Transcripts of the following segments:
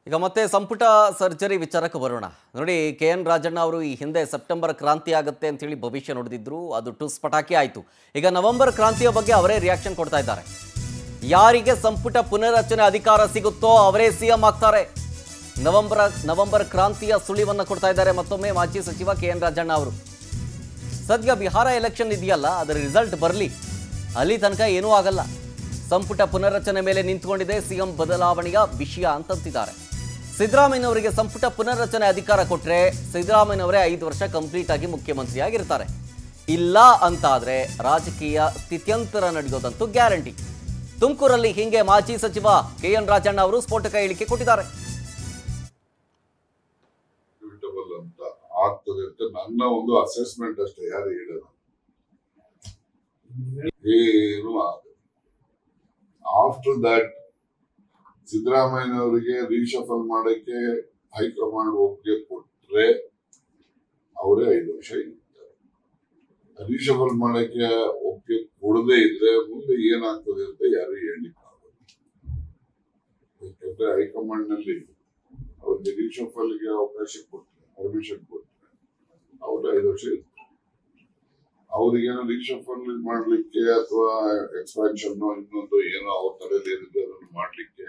ಈಗ ಮತ್ತೆ ಸಂಪುಟ ಸರ್ಜರಿ ವಿಚಾರಕ್ಕೆ ಬರೋಣ. ನೋಡಿ, KN ರಾಜಣ್ಣ ಅವರು ಈ ಹಿಂದೆ ಸೆಪ್ಟೆಂಬರ್ ಕ್ರಾಂತಿ ಆಗುತ್ತೆ ಅಂತ ಹೇಳಿ ಭವಿಷ್ಯ ನುಡಿದಿದ್ರು. ಅದು ಟುಸ್ ಪಟಾಕಿ ಆಯಿತು. ಈಗ ನವೆಂಬರ್ ಕ್ರಾಂತಿಯ ಬಗ್ಗೆ ಅವರೇ ರಿಯಾಕ್ಷನ್ ಕೊಡ್ತಾ ಇದ್ದಾರೆ. ಯಾರಿಗೆ ಸಂಪುಟ ಪುನರ್ರಚನೆ ಅಧಿಕಾರ ಸಿಗುತ್ತೋ ಅವರೇ ಸಿಎಂ ಆಗ್ತಾರೆ. ನವೆಂಬರ್ ಕ್ರಾಂತಿಯ ಸುಳಿವನ್ನು ಕೊಡ್ತಾ ಇದ್ದಾರೆ ಮತ್ತೊಮ್ಮೆ ಮಾಜಿ ಸಚಿವ KN ರಾಜಣ್ಣ ಅವರು. ಸದ್ಯ ಬಿಹಾರ ಎಲೆಕ್ಷನ್ ಇದೆಯಲ್ಲ, ಅದರ ರಿಸಲ್ಟ್ ಬರಲಿ, ಅಲ್ಲಿ ತನಕ ಏನೂ ಆಗಲ್ಲ. ಸಂಪುಟ ಪುನರ್ರಚನೆ ಮೇಲೆ ನಿಂತುಕೊಂಡಿದೆ ಸಿಎಂ ಬದಲಾವಣೆಯ ವಿಷಯ ಅಂತಂತಿದ್ದಾರೆ. ಸಿದ್ದರಾಮಯ್ಯನವರಿಗೆ ಸಂಪುಟ ಪುನರ್ರಚನೆ ಅಧಿಕಾರ ಕೊಟ್ಟರೆ ಸಿದ್ದರಾಮಯ್ಯನವರೇ 5 ವರ್ಷ ಕಂಪ್ಲೀಟ್ ಆಗಿ ಮುಖ್ಯಮಂತ್ರಿ ಆಗಿರ್ತಾರೆ. ಇಲ್ಲ ಅಂತಾದ್ರೆ ರಾಜಕೀಯ ಸ್ಥಿತ್ಯಂತರ ನಡೆಯೋದಂತೂ ಗ್ಯಾರಂಟಿ. ತುಮಕೂರಲ್ಲಿ ಹಿಂಗೆ ಮಾಜಿ ಸಚಿವ KN ರಾಜಣ್ಣ ಅವರು ಸ್ಫೋಟಕ ಹೇಳಿಕೆ ಕೊಟ್ಟಿದ್ದಾರೆ. ಆಗ್ತದೆ ಅಂತ ನನ್ನ ಒಂದು ಅಸೆಸ್ಮೆಂಟ್ ಅಷ್ಟೇ, ಯಾರು ಹೇಳೋದು ಏನು ಆಗುತ್ತೆ. ಆಫ್ಟರ್ ದಟ್ ಸಿದ್ದರಾಮಯ್ಯನವರಿಗೆ ರೀಶಫಲ್ ಮಾಡಕ್ಕೆ ಹೈಕಮಾಂಡ್ ಒಪ್ಪಿಗೆ ಕೊಟ್ರೆ ಅವರೇ 5 ವರ್ಷ ಇರ್ತಾರೆ. ರೀಶಫಲ್ ಮಾಡಕ್ಕೆ ಒಪ್ಪಿಗೆ ಕೊಡದೇ ಇದ್ರೆ ಮುಂದೆ ಏನಾಗ್ತದೆ ಅಂತ ಯಾರು ಹೇಳಿಕ್ಕೆ ಆಗೋದು. ಯಾಕಂದ್ರೆ ಹೈಕಮಾಂಡ್ ನಲ್ಲಿ ಅವ್ರಿಗೆ ರೀಶಫಲ್ಗೆ ಅವಕಾಶ ಕೊಟ್ಟರೆ, ಪರ್ಮಿಷನ್ ಕೊಟ್ಟರೆ ಅವ್ರು 5 ವರ್ಷ ಇರ್ತಾರೆ. ಅವ್ರಿಗೇನೋ ರೀಶಫಲ್ ಮಾಡ್ಲಿಕ್ಕೆ ಅಥವಾ ಎಕ್ಸ್ಪಾನ್ಷನ್ ಇನ್ನೊಂದು ಏನೋ ಅವ್ರ ತಲೆಯಲ್ಲಿ ಏನಿದೆ ಅದನ್ನು ಮಾಡ್ಲಿಕ್ಕೆ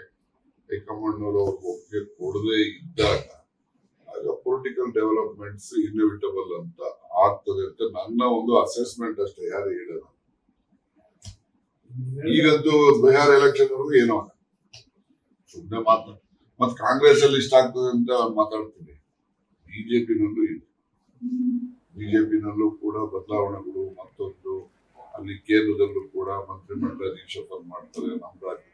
ಹೈಕಮಾಂಡ್ ಅವ್ರಿಗೆ ಒಪ್ಪಿಗೆ ಕೊಡದೇ ಇದ್ದಾಗ ಆಗ ಪೊಲಿಟಿಕಲ್ ಡೆವಲಪ್ಮೆಂಟ್ಸ್ ಇನ್ಎವಿಟಬಲ್ ಅಂತ ಆಗ್ತದೆ ಅಂತ ನನ್ನ ಒಂದು ಅಸೆಸ್ಮೆಂಟ್ ಅಷ್ಟೇ, ಯಾರು ಹೇಳೋದು. ಈಗಂತೂ ಬಿಹಾರ ಎಲೆಕ್ಷನ್ ವರೆಗೂ ಏನೋ ಸುಮ್ಮನೆ ಮತ್ತೆ ಕಾಂಗ್ರೆಸ್ ಅಲ್ಲಿ ಇಷ್ಟ ಆಗ್ತದೆ ಅಂತ ಮಾತಾಡ್ತೀನಿ. ಬಿಜೆಪಿನಲ್ಲೂ ಇದೆ, ಬಿಜೆಪಿನಲ್ಲೂ ಕೂಡ ಬದಲಾವಣೆಗಳು, ಮತ್ತೊಂದು ಅಲ್ಲಿ ಕೇಂದ್ರದಲ್ಲೂ ಕೂಡ ಮಂತ್ರಿಮಂಡಲ ರೀಶಫಲ್ ಮಾಡ್ತಾರೆ. ನಮ್ಮ ರಾಜ್ಯ